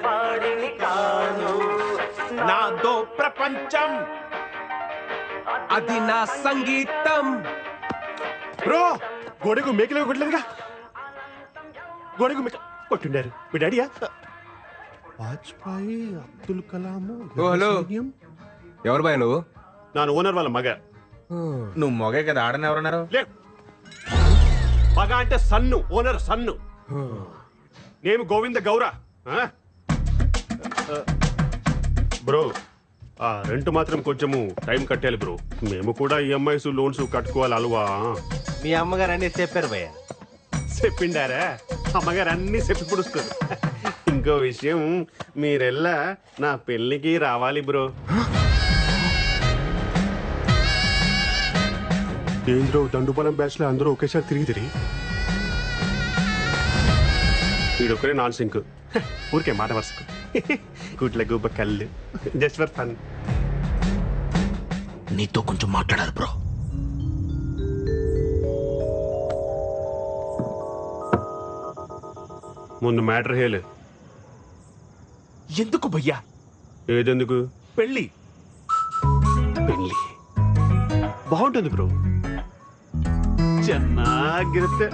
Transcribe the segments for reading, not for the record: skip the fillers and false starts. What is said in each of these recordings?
వాడిని కాను నాదో ప్రపంచం అది నా సంగీతం. బ్రో గోడకు మేకలు కొట్టలేదుగా. గోడకు మేక కొట్టుండారు మీ డాడీయా? వాజ్పేయి, అబ్దుల్ కలాం. హలో, ఎవరు బాయ్ నువ్వు? నాన్న ఓనర్ వాళ్ళ మగ. నువ్వు మొగే కదా, ఆడని ఎవరన్నారు? మగ అంటే సన్ను, ఓనర్ సన్ను. నేను గోవింద గౌర. బ్రో ఆ రెంట్ మాత్రం కొంచెము టైం కట్టాలి బ్రో. మేము కూడా ఈఎంఐస్ లోన్స్ కట్టుకోవాలి అల్వా. మీ అమ్మగారు అన్ని చెప్పారు భయ్య. చెప్పిండారా? అమ్మగారు అన్ని చెప్పి పుడుస్తారు. ఇంకో విషయం, మీరెల్లా నా పెళ్ళికి రావాలి బ్రో. ఏంద్రో దండుపాలెం బ్యాచ్ లో అందరూ ఒకేసారి తిరిగి వీడొక్కడే నాన్ సింక్. ఊరికే మాట వరుసకు కూట్ల గుబ్బ కళ్ళు జస్ట్ ఫర్ ఫన్. నీతో కొంచెం మాట్లాడాలి బ్రో. ముందు మ్యాటర్ హేలు. ఎందుకు భయ్యా? ఏదెందుకు? పెళ్ళి పెళ్ళి బాగుంటుంది బ్రో. ಚೆನ್ನಾಗಿರುತ್ತೆ.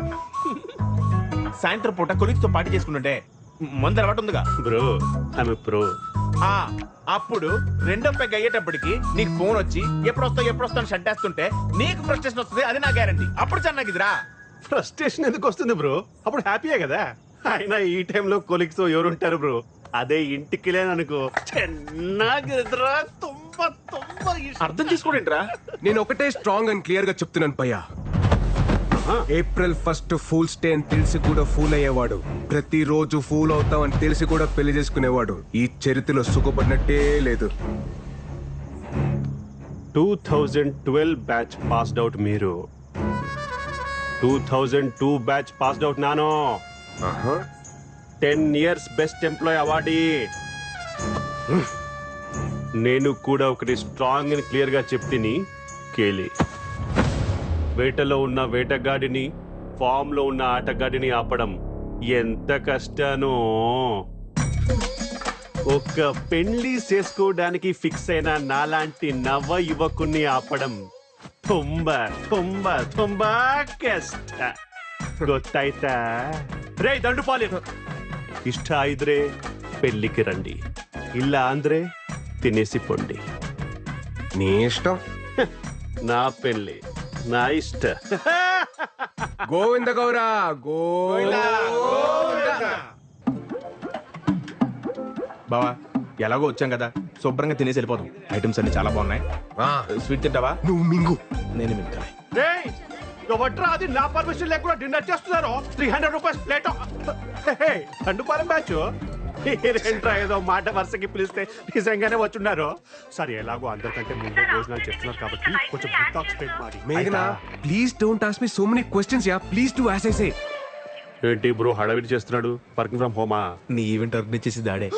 సాయంత్రం పూట కొలిక్తో పార్టీ చేసుకుంటుంటే మందు అలవాటు ఉందిగా బ్రో. ఆమె ప్రో. అప్పుడు రెండో పెగ్ అయ్యేటప్పటికి నీకు ఫోన్ వచ్చి ఎప్పుడు వస్తావు షట్ వేస్తుంటే నీకు ఫ్రస్ట్రేషన్ వస్తుంది. అది నా గ్యారంటీ. అప్పుడు చెన్నాగిదిరా. ఫ్రస్ట్రేషన్ ఎందుకు వస్తుంది బ్రో? అప్పుడు హ్యాపీయే కదా. అయినా ఈ టైంలో కొలిక్స్ ఎవరుంటారు బ్రో? అదే ఇంటికి లేననుకో ಚೆನ್ನಾಗಿದ್ರಾ. అర్థం చేసుకోండిరా. నేను ఒకటే స్ట్రాంగ్ అండ్ క్లియర్ గా చెప్తున్నాను పయ్యా. ఏప్రిల్ 1 ఫూల్స్ డే అని తెలిసి కూడా ఫూల్ అయ్యేవాడు, ప్రతిరోజు ఫూల్ అవుతాం అని తెలిసి కూడా పెళ్లి చేసుకునేవాడు ఈ చరిత్రలో సుఖపడినట్టే లేదు. 2012 బ్యాచ్ పాస్డ్ అవుట్ మీరు. 2002 బ్యాచ్ పాస్డ్ అవుట్ నాను. 10 years బెస్ట్ ఎంప్లాయ్ అవార్డీ. నేను కూడా ఒకటి స్ట్రాంగ్ అని క్లియర్ గా చెప్తిని కేలి. వేటలో ఉన్న వేటగాడిని, ఫామ్ లో ఉన్న ఆటగాడిని ఆపడం ఎంత కష్టానో. ఒక్క పెళ్లి చేసుకోవడానికి ఫిక్స్ అయిన నాలాంటి నవ యువకుని ఆపడం ತುಂಬಾ ತುಂಬಾ ತುಂಬಾ ಕಷ್ಟ. ಗೊತ್ತಾಯ್ತಾ? ರೇ ದಂಡುಪಾಲಿ, ಇಷ್ಟ ಇದ್ರೆ పెళ్లికి రండి, ಇಲ್ಲ ಅಂದ್ರೆ తినేసి పొండి. నీ ఇష్టం. నా పెళ్లి నా ఇష్ట. గోవింద గౌరా గోవింద. బావా ఎలాగో వచ్చాం కదా, శుభ్రంగా తినేసి వెళ్ళిపోతాం. ఐటమ్స్ అన్ని చాలా బాగున్నాయి. స్వీట్ తింటావా? నువ్వు మింగు. నేను మింగుతాను. వట్రా, అది నా పర్మిషన్ లేకుండా డిన్నర్ చేస్తున్నారు. 300 రూపీస్ ప్లేట్. దండుపాలెం బ్యాచ్ ఏంట్రా ఏదో మాట వరుసకి పిలిస్తే నిజంగానే వచ్చున్నారు. సరే ఎలాగో అందరికంటే ముందే భోజనాలు చెప్తున్నారు కాబట్టి కొంచెం డిటాక్స్ ప్లేట్ మాది. మేఘనా please don't ask me so many questions యా. Please do as I say. ఏంటి బ్రో హడావిడి చేస్తున్నాడు? వర్కింగ్ ఫ్రమ్ హోమా? నీ ఈవెంట్ ఆర్గనైజ్ చేసి దాడే.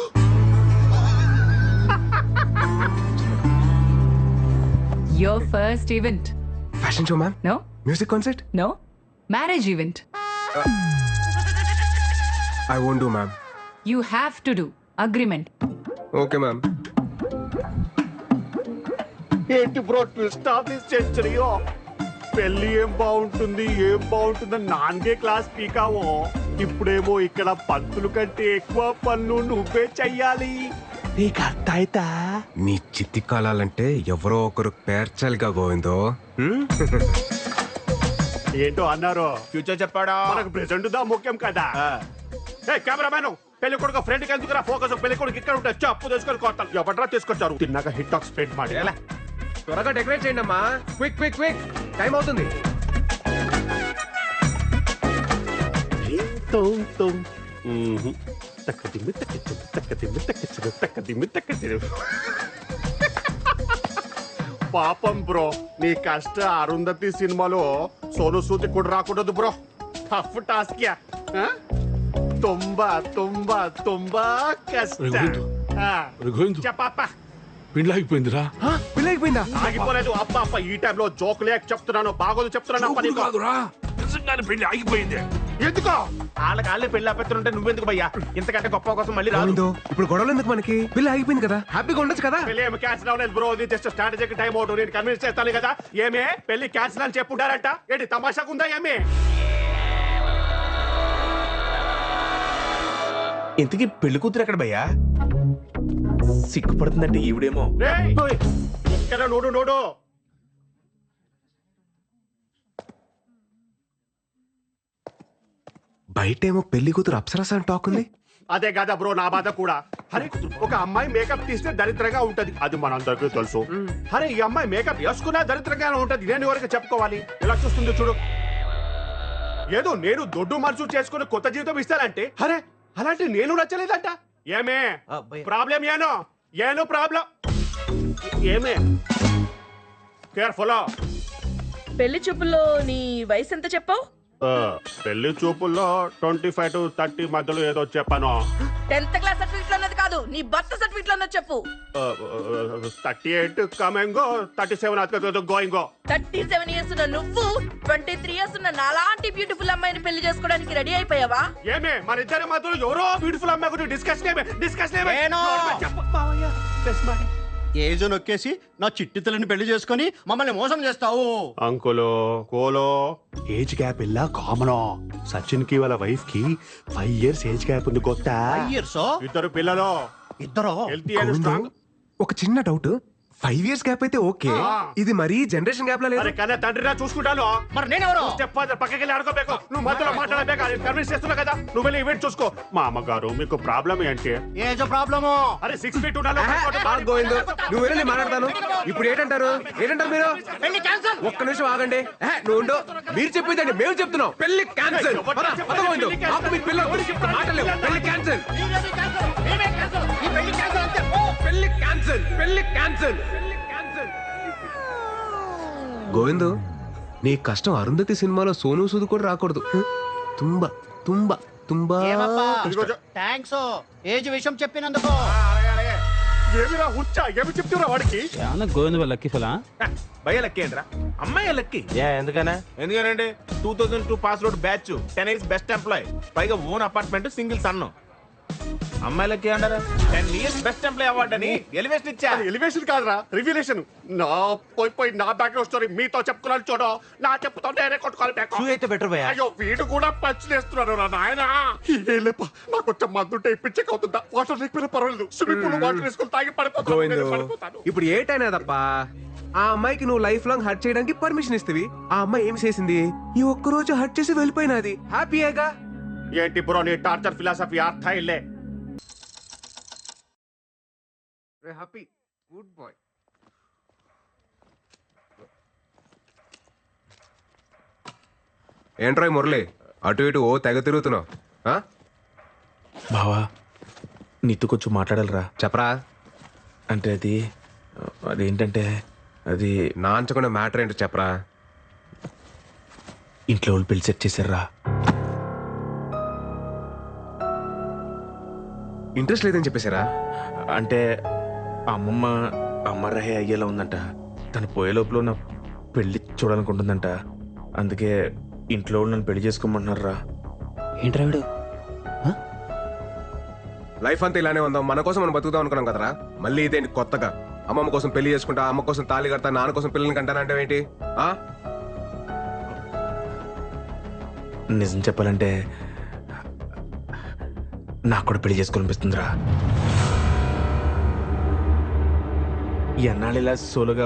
Your first event. Fashion show ma'am. No? Music concert. No? Marriage event. I won't do ma'am. You have to do. Agreement. Okay ma'am. ఏంటి bro twist of this century? పెళ్లి ఏం బాగుంటుందని నాన్గే class పీకావో. ఇప్పుడేమో ఇక్కడ పంతులు కంటే ఎక్కువ పనులు నువ్వే చెయ్యాలి. నీకు అర్థమైతా? నీ చిత్తి కాలాలంటే ఎవరో ఒకరు పేర్చాలిగా గోవిందో. ఏంటో అన్నారు. ఫ్యూచర్ చెప్పాడా? మనకు ప్రెసెంట్ దా ముఖ్యం కదా. కెమెరామెన్, పెళ్లి కొడుకు ఫ్రెండ్ కి ఎందుకురా ఫోకస్? పెళ్లి కొడుకు ఇక్కడ ఉంటే అప్పు తీసుకొని కొట్టాలి. ఎవట్రా తీసుకొచ్చారు? తిన్నాక హిట్ టాక్ స్ప్రెడ్ ಮಾಡಿ. త్వరగా డెకరేట్ చేయండి అమ్మా. క్విక్ క్విక్ క్విక్, టైం అవుతుంది. పాపం బ్రో, నీ కష్ట అరుంధతి సినిమాలో సోను సూది కూడా రాకూడదు బ్రో. Tough task yeah. ತುಂಬಾ ತುಂಬಾ ತುಂಬಾ కష్ట. చెప్పప్ప. పెళ్ళైపోయిందిరా. పెళ్ళైపోయిందా? ఆగిపోలేదు. అప్ప ఈ టైంలో జోక్ లేక చెప్తున్నాను, బాగోదు చెప్తున్నాను. నిజంగానే పెళ్లి ఆగిపోయింది. ఎందుకో వాళ్ళకి పెళ్లి ఆపేస్తుంటే నువ్వెందుకు భయ్యా ఇంతకంటే గొప్ప కోసం మళ్ళీ రాదు గోవిందో ఇప్పుడు గొడవలు ఎందుకు మనకి పెళ్లి ఆగిపోయింది కదా హ్యాపీగా ఉండొచ్చు కదా పెళ్లి ఏమి క్యాన్సిల్ అవ్వలేదు బ్రో ఇది జస్ట్ స్ట్రాటజీకి టైం అవుట్ నేను కన్విన్స్ చేస్తాను కదా ఏమే పెళ్లి క్యాన్సిల్ అని చెప్పుంటారంట ఏంటి తమాషాకుందా ఏమే ఇంతకీ పెళ్లి కూతురు ఎక్కడ భయ్యా సిగ్గుపడుతుందంటే ఈవిడేమో రేయ్, ఇక్కడ నోడు నోడు బయటేమో పెళ్లి కూతురు అప్సరస అని టాక్ ఉంది అదే కదా బ్రో నా బాధ కూడా అరే ఒక అమ్మాయి మేకప్ తీస్తే దరిద్రంగా ఉంటది అది మనందరికీ తెలుసు అరే ఈ అమ్మాయి మేకప్ వేసుకున్నా దరిద్రంగానే ఉంటది నేను ఎవరికి చెప్పుకోవాలి ఎలా చూస్తుందో చూడు ఏదో నేను దొడ్డు మనసు చేసుకుని కొత్త జీవితం ఇస్తానంటే అరే అలాంటి నేను నచ్చలేదంట ఏమే ప్రాబ్లం ఏనో ప్రాబ్లం ఏమే కేర్ఫుల్ పెళ్లి చూపుల్లో నీ వయసు ఎంత చెప్పావు? పెళ్లి చూపుల్లో 25 to 30 మధ్యలో ఏదో చెప్పాను 10th క్లాస్ సర్టిఫికెట్ లో ఉన్నది కాదు, నీ బర్త్ సర్టిఫికెట్ లో ఉన్నది చెప్పు. 38 కమింగో 37 గోయింగో 37 ఇయర్స్ ఉన్న నువ్వు 23 ఇయర్స్ ఉన్న నాలాంటి బ్యూటిఫుల్ అమ్మాయిని పెళ్లి చేసుకోవడానికి రెడీ అయిపోయావా? ఏమే మన ఇద్దరి మధ్యలో ఎవరో బ్యూటిఫుల్ అమ్మాయి గురించి డిస్కషన్ ఏజ్ నొక్కేసి నా చిట్టి తల్లిని పెళ్లి చేసుకొని మమ్మల్ని మోసం చేస్తావు. అంకులో కోలో ఏజ్ గ్యాప్ ఇలా కామన్ సచిన్ కి వాళ్ళ వైఫ్ కి 5 years ఏజ్ గ్యాప్ ఉంది కొత్త ఇయర్స్ ఇద్దరు పిల్లలు ఇద్దరు హెల్తీ అండ్ స్ట్రాంగ్ ఒక చిన్న డౌట్ 5 years గ్యాప్ అయితే ఓకే ఇది మరీ జనరేషన్ గ్యాప్ లా లేదు అరే కన్నా తండ్రిరా చూసుకుంటాను మరి నేనెవరు? చెప్పాలి పక్కకి వెళ్ళి ఆడుకోಬೇಕು నువ్వు మధ్యలో మాట్లాడలేక కన్విన్స్ చేస్తున్నా కదా నువ్వు వెళ్ళి ఈవెంట్ చూసుకో మా అమ్మగారు మీకు ప్రాబ్లం ఏంటి ఏజ్ ప్రాబ్లము. అరే 6 feet ఉండాలి గోవిందు నువ్వు వెళ్ళి మాట్లాడతాను ఇప్పుడు ఏంటంటారు మీరు పెళ్లి క్యాన్సల్. ఒక్క నిమిషం ఆగండి నువ్వు ఉండు. మీరు చెప్పిందండి మేము చెప్తున్నాం పెళ్లి క్యాన్సిల్ పెళ్లి క్యాన్సిల్ పెళ్లి క్యాన్సిల్ పెళ్లి క్యాన్సిల్ గోవిందు నీ కష్టం అరుంధతి సినిమాలో సోను సూద్ కూడా రాకూడదు తుంబా తుంబా తుంబా థ్యాంక్స్ ఏజ్ విషయం చెప్పినందుకు. ఏమిరా హుచ్చా ఏమి చెప్తున్నా వాడికి గోవింద లక్కీ ఫలా భయ్య లక్కీ ఏంట్రా అమ్మాయి లక్కీ ఎందుకనా ఎందుకనంటే 2002 pass out batch 10 years best employee పైగా ఓన్ అపార్ట్మెంట్ సింగిల్ సన్ను అమ్మాయిలకి అంటారా 10 years బెస్ట్ ఎంప్లాయ్ అవార్డు అని ఎలివేషన్ ఇచ్చా ఎలివేషన్ కాదురా రివ్యులేషన్ నా పోయి నా బ్యాక్గ్రౌండ్ స్టోరీ మీతో చెప్పుకున్నాను చూడు నా చెప్పుతో నేనే కొట్టుకోవాలి బ్యాక్ అయితే బెటర్ భయ్యా అయ్యో వీడు కూడా పంచులేస్తున్నాడు రా నాయన ఏలేప నాకు కొంచెం మందుంటే ఇప్పించక అవుతుందా వాటర్ లేకపోయినా పర్వాలేదు స్విమ్మింగ్ పూల్ వాటర్ వేసుకుని తాగి గోవిందు పడిపోతాను ఇప్పుడు ఏటైనా తప్ప ఆ అమ్మాయికి నువ్వు లైఫ్ లాంగ్ హర్ట్ చేయడానికి పర్మిషన్ ఇస్తవి ఆ అమ్మాయి ఏం చేసింది ఈ ఒక్క రోజు హర్ట్ చేసి వెళ్ళిపోయినది హ్యాపీయేగా ఏంటి బ్రో నీ టార్చర్ ఫిలాసఫీ అర్థ ఇల్లే హ్యాపీ గుడ్ బాయ్ ఏంట్రాయ్ మురళి అటు ఇటు ఓ తెగ తిరుగుతున్నావు బావా నీతో కొంచెం మాట్లాడాలరా చెప్పరా అంటే అదేంటంటే అది నాంచకుండా మ్యాటర్ ఏంటో చెప్పరా ఇంట్లో వాళ్ళు పెళ్లి సెట్ చేశారా ఇంట్రెస్ట్ లేదని చెప్పేశారా అంటే అమ్మమ్మ అమ్మరహే అయ్యేలా ఉందంట తను పోయే లోపల నా పెళ్లి చూడాలనుకుంటుందంట అందుకే ఇంట్లో వాళ్ళు నన్ను పెళ్లి చేసుకోమంటున్నారా ఏంట్రా వీడు లైఫ్ అంతా ఇలానే ఉందాం మన కోసం మనం బతుకుదాం అనుకున్నాం కదరా మళ్ళీ ఇదేంటి కొత్తగా అమ్మమ్మ కోసం పెళ్లి చేసుకుంటా అమ్మ కోసం తాళి కడతా నాన్న కోసం పిల్లల్ని కంటానంటే ఏంటి నిజం చెప్పాలంటే నాకు కూడా పెళ్లి చేసుకోవాలనిపిస్తుందిరా ఎన్నాళ్ళు ఇలా సోలోగా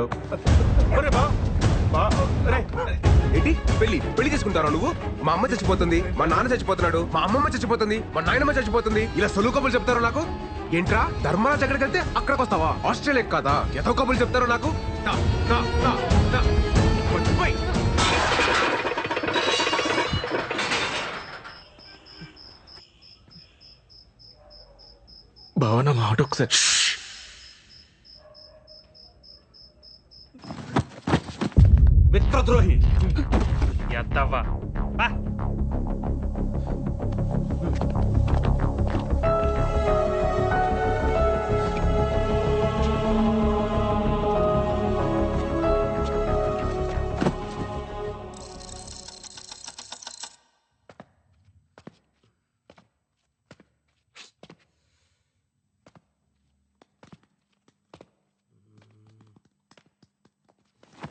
ఏంటి పెళ్లి చేసుకుంటారా నువ్వు మా అమ్మ చచ్చిపోతుంది మా నాన్న చచ్చిపోతున్నాడు మా అమ్మమ్మ చచ్చిపోతుంది మా నాయనమ్మ చచ్చిపోతుంది ఇలా సొలు కబులు చెప్తారు నాకు ఏంట్రా ధర్మరాజ్ ఎక్కడికి వెళ్తే అక్కడికి వస్తావా ఆస్ట్రేలియా కాదా ఎంతో కబులు చెప్తారు నాకు భావన మాట ఒకసారి మిత్రద్రోహి ఎద్దవ్వా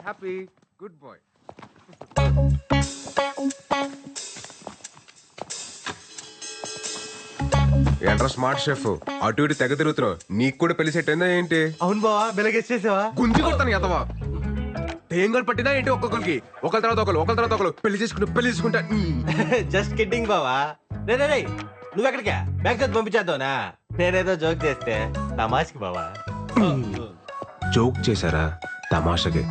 హ్యాపీ గుడ్ బాయ్. ఏంట్రా స్మార్ట్ షెఫ్, అటు ఇటు తెగ తిరుగుతున్నావు. నీకు కూడా పెళ్లి సెట్ అయిందా ఏంటి? అవును బావా వెలగేసేసావా? గుంజి కొడతాను ఎదవా. తేంగలు పట్టినా ఏంటి ఒక్కొక్కరికి, ఒకరి తర్వాత ఒకరు పెళ్లి చేసుకుంటా. జస్ట్ కిడ్డింగ్ బావా. రే నువ్వెక్కడికా? బ్యాగ్ చదివి పంపించేద్దావునా? నేనేదో జోక్ చేస్తే తమాష్కి బావా. జోక్ చేశారా తమాషకి?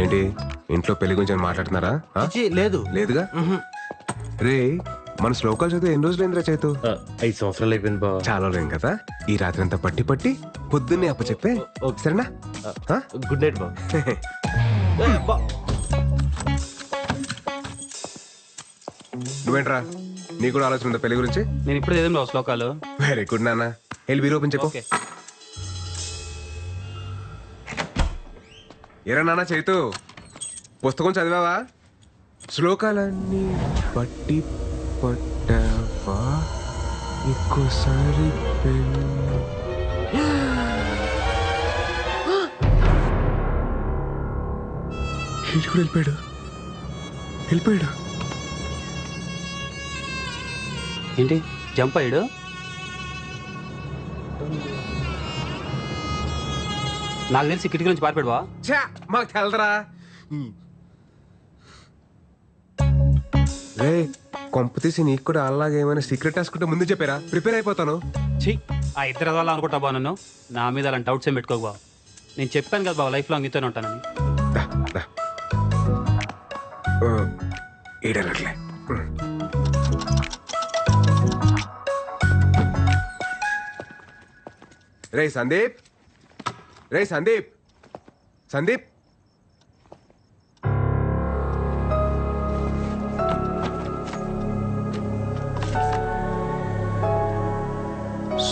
ఏంటి ఇంట్లో పెళ్లి గురించి మాట్లాడుతున్నారా? లేదు లేదుగా. రే మన శ్లోకాలు చదివి ఎన్ని రోజులు ఏంద్రా చేతు? 5 సంవత్సరాలు అయిపోయింది బావా. చాలా లేం కదా. ఈ రాత్రి అంతా పట్టి పొద్దున్నే అప్ప చెప్పే సరేనా? గుడ్ నైట్ బావా. నువ్వేంట్రా, నీకు కూడా ఆలోచన ఉందా పెళ్లి గురించి? నేను ఇప్పుడు ఏదేం బావ శ్లోకాలు. వెరీ గుడ్ నాన్న. వెళ్ళి వీరు ఓపెన్ చెప్పు. ఓకే. ఏరా నాన్న చైతు, పుస్తకం చదివావా? శ్లోకాలన్నీ పట్టి పట్టావా? ఇంకోసారి వెళ్ళిపోయాడు. ఏంటి జంప్ అయ్యాడు? నాకు తెలిసి కిటికీ నుంచి పారిపోయాడు బావ. ఛా, మాకు తెలదరా. రే కొంప తీసి నీకు కూడా అలాగే ఏమైనా సీక్రెట్ రాసుకుంటే ముందు చెప్పారా? ప్రిపేర్ అయిపోతాను. ఛీ, ఆ ఇద్దరు అదవాళ్ళు అనుకుంటా బావ నన్ను. నా మీద అలాంటి డౌట్స్ ఏం పెట్టుకోకు బావ. నేను చెప్పాను కదా బావ, లైఫ్ లాంగ్ నీతోనే ఉంటానని. దా, దా. ఈడనట్లే. రే సందీప్, సందీప్.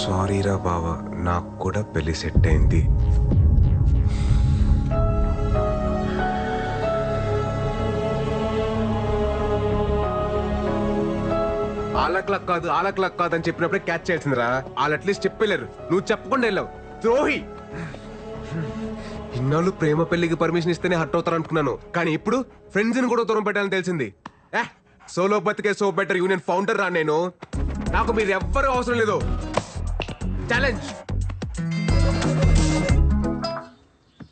సారీరా బావా, నాకు కూడా పెళ్లి సెట్ అయింది. ఆలక్లక్ కాదు అని చెప్పినప్పుడే క్యాచ్ చేయాల్సిందిరా. వాళ్ళు అట్లీస్ట్ చెప్పలేరు, నువ్వు చెప్పకుండా వెళ్ళావు. ద్రోహి. ఇన్నాళ్ళు ప్రేమ పెళ్లికి పర్మిషన్ ఇస్తేనే హర్ట్ అవుతారు అనుకున్నాను, కానీ ఇప్పుడు ఫ్రెండ్స్ ని కూడా దూరం పెట్టాలని తెలిసింది. సోలో బతికే సో బెటర్ యూనియన్ ఫౌండర్ రా నేను. నాకు మీరు ఎవ్వరూ అవసరం లేదు. ఛాలెంజ్.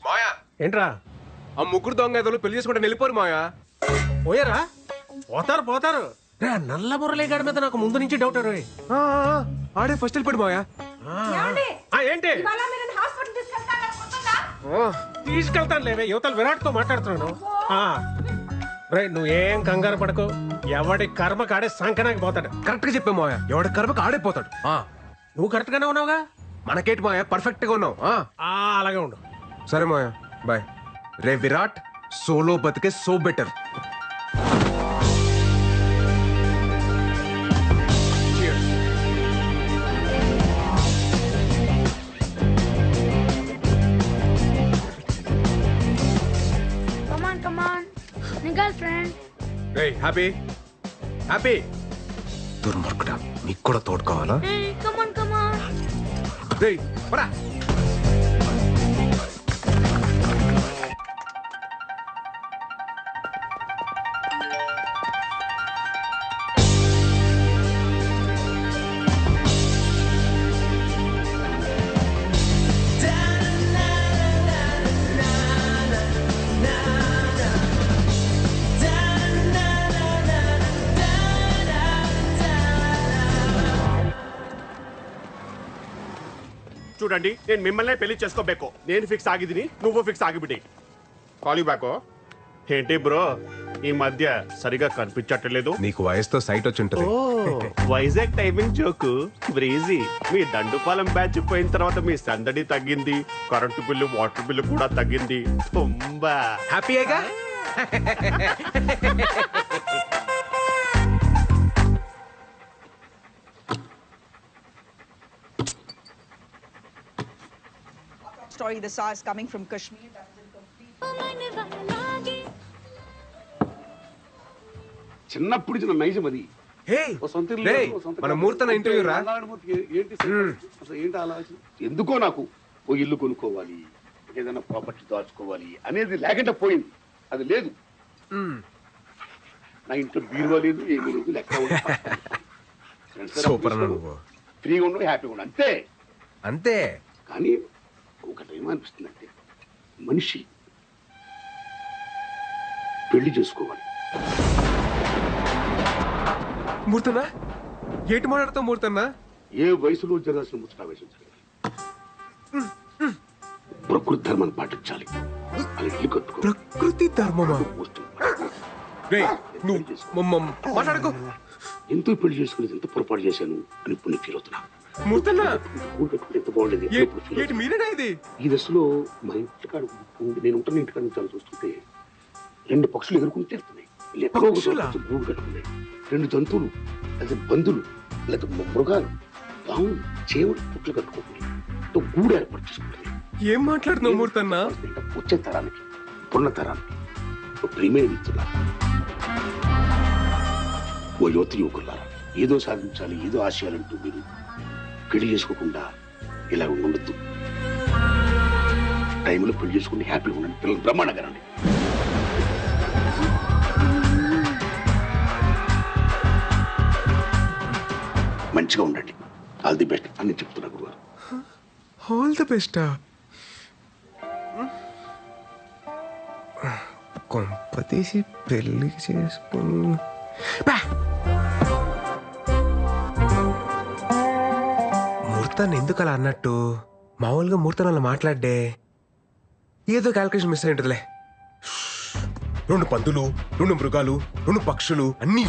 మాయా ఏంట్రా ఆ ముగ్గురు దొంగ ఏదో పెళ్లి చేసుకుంటే వెళ్ళిపోరు మాయా. పోయారా? పోతారు. నల్ల మురళీగాడి మీద నాకు ముందు నుంచి డౌట్. ఆడే ఫస్ట్ వెళ్ళిపోయాడు మాయా. ఏంటి తీసుకెళ్తాను లేవే, యువతల విరాట్ తో మాట్లాడుతున్నాను. నువ్వేం కంగారు పడకు, ఎవడి కర్మ కాడే సంకనాకి పోతాడు. కరెక్ట్ గా చెప్పే మాయా, ఎవడి కర్మకు ఆడైపోతాడు. నువ్వు కరెక్ట్ గానే ఉన్నావుగా. మనకేటి మాయా, పర్ఫెక్ట్ గా ఉన్నావు. అలాగే ఉండు. సరే మాయా, బాయ్. రే విరాట్, సోలో బతికే సో బెటర్. హ్యాపీ దుర్మార్గుడా, నీకు కూడా తోడు కావాలా? రేయ్ పరా. చూడండి, నేను మిమ్మల్నే పెళ్లి చేసుకోಬೇಕು. నేను ఫిక్స్ ಆಗಿದ್ದೀನಿ, నువ్వు ఫిక్స్ ಆಗಿಬಿಡಿ. Call you back. ఏంటి బ్రో ఈ మధ్య సరిగా కనిపించట్లేదు? నీకు వయసుతో సైట్ వచ్చి ఉంటుంది. Vizag timing joke breezy. మీ దండుపాలెం బ్యాచ్ పోయిన తర్వాత మీ సందడి తగ్గింది, కరెంటు బిల్లు వాటర్ బిల్లు కూడా తగ్గింది. తుంబా హ్యాపీగా. Story the saw is coming from Kashmir. చిన్నప్పుడు చిన్న నైజం అది. మన ముహూర్తం ఇంటర్వ్యూ రా. ఏంటి అసలు ఏంటి ఆలోచన? ఎందుకో నాకు ఓ ఇల్లు కొనుక్కోవాలి, ఏదైనా ప్రాపర్టీ దాచుకోవాలి అనేది లేకుండా పోయింది. అది లేదు. నా ఇంట్లో బీరువా లేదు, ఏమీ లేదు, లెక్క సూపర్ అన్న నువ్వు. ఫ్రీగా ఉండవు, హ్యాపీగా ఉండవు, అంతే. అంతే. కానీ ఒకటి ఏమనిపిస్తుంది అంటే మనిషి పెళ్లి చేసుకోవాలి. మూర్తన్నా ఏంటి మాట్లాడతావు మూర్తన్నా? ఏ వయసులో జరగాల్సిన ముచ్చట వయసు జరగాలి. ప్రకృతి ధర్మాన్ని పాటించాలి. అది ఇల్లు కట్టుకో. ప్రకృతి ధర్మమా? రేయ్, నువ్వు మాట్లాడుకో. ఎంతో పెళ్లి చేసుకుని ఎంత పొరపాటు చేశాను అని ఇప్పుడు నేను ఫీల్ అవుతున్నా. మూర్తన్నా ఎంత బాగుండేది. ఏంటి మీరేనా ఇది? ఈ దశలో మా ఇంటికాడ నేను ఉంటున్న ఇంటికాడ నుంచి చూస్తుంటే 2 పక్షులు ఎగురుకుని తిరుగుతున్నాయి. ఎక్కడో ఒక చోట గూడు కట్టుకున్నాయి. 2 జంతువులు లేదా బంధువులు లేదా మృగాలు పావులు చేవులు పుట్లు కట్టుకుంటున్నాయి. గూడు ఏర్పాటు చేసుకుంటున్నాయి. ఏం మాట్లాడుతున్నావు మూర్తన్నా? వచ్చే తరానికి పున్న తరానికి ప్రియమైన ఇస్తున్నారు. ఓ యువత యువకులారా, ఏదో సాధించాలి, ఏదో ఆశయాలంటూ మీరు పెళ్లి చేసుకోకుండా ఇలా ఉండొద్దు. టైంలో పెళ్లి చేసుకుని హ్యాపీగా ఉండండి. పిల్లలు బ్రహ్మాండంగా రండి. మంచిగా ఉండండి. ఆల్ ది బెస్ట్ అని చెప్తున్నా గురువారు. All the best. కొంపతీసి పెళ్లి చేసుకుని మూర్తాన్ని ఎందుకు అలా అన్నట్టు? మామూలుగా మూర్తాన్ని అలా మాట్లాడే ఏదో క్యాల్కులేషన్ మిస్ అయి ఉంటుందిలే. 2 పందులు, 2 మృగాలు, 2 పక్షులు అన్నీ